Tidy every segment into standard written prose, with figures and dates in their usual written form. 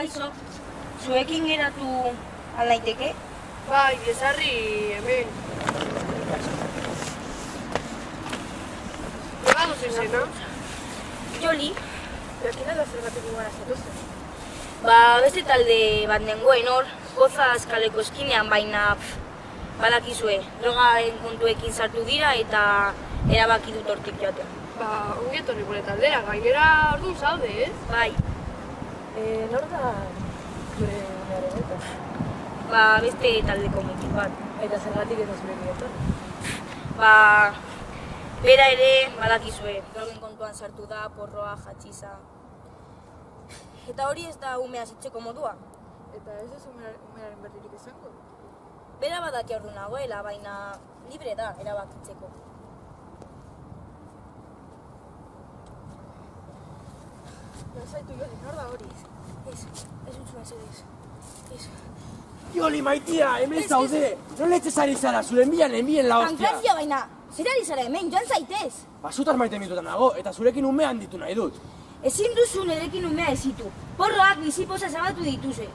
Kaixo, zuekin geratu aldaiteke? Bai, ezarri hemen. Nola duzu izena? Joli. Jakin alda zergatik gara zatuzen. Beste talde bat nengoen hor, Goza eskaleko eskinean, baina badakizue, drogaren kontuekin sartu dira eta erabaki dut hortik joatea. Ongi etorri gure taldera, gainera orduan zaude, ez? Bai. Nor da zure umearen eta? Beste taldeko mutil bat. Eta zergatik ez zure etorri? Bera ere, badakizue, drogen kontuan sartu da, porroa, jatxiza. Eta hori ez da umea zitzeko modua. Eta ez ez umearen berdirik izango? Bera badaki ordu nagoela, baina libre da erabakitzeko. Zaitu Joli, nor da hori? Ez utzua ez. Joli, maitia, hemen zaude! Nola etxez ari zara, zure enbian la hostia! Pankrazio baina, zer ari zara hemen, joan zaitez! Zutaz maite mitutan nago, eta zurekin umean ditu nahi dut. Ezin duzu nerekin umea ezitu. Porroak bizipoza zabatu dituzue.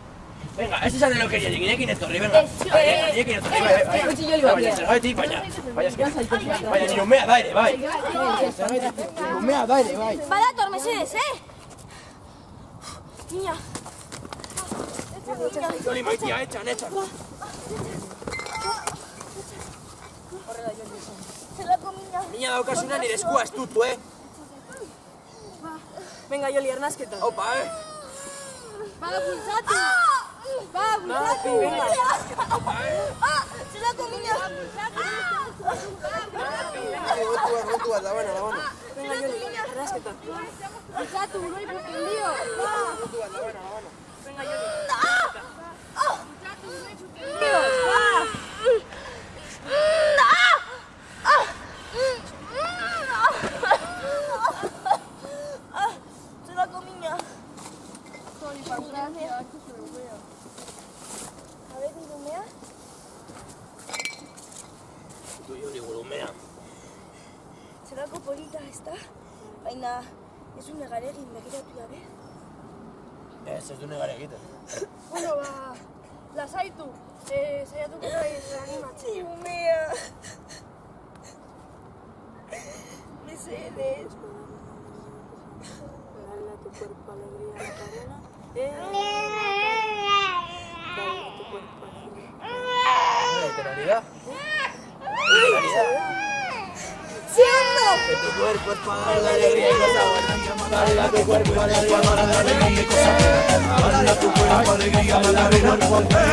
Venga, ez izan elokeria, nirekin etorri, venga. Nirekin etorri, bai. Baina, zergatik, baina, ni umea da ere, bai. Ni umea da ere, bai. Badator, mesedez, Niña. Joli, maitia, etxan. Zelako mina. Niña daukasuna nire eskua estutu, Venga, Joli, ernazketa. Opa, Bada bultzatu! Venga! Zelako mina. Rotu bat, la bueno. Venga, Joli, ernazketa. Bultzatu, noi putin dio! Rotu bat, la bueno. Venga, Joli. Bultzatu, noi putin dio! Zelako mina. Joli, pankrazio, hartu zure umea. A ver, nire umea. Tu Joli, gure umea. Zelako polita, ez da? Baina, ez du negaregin begiratu jabe. Ez du negare egiten. Bueno, lasaitu. Saiatuko naiz reanimatzen. Umea. Mesedez. Dale a tu cuerpo alegría, Macarena. Dale a tu cuerpo alegría. ¿Literalidad? Que tu cuerpo es para la alegría y cosa buena. Dale a tu cuerpo alegría para la alegría y cosa buena. Dale a tu cuerpo alegría para la alegría y cosa buena.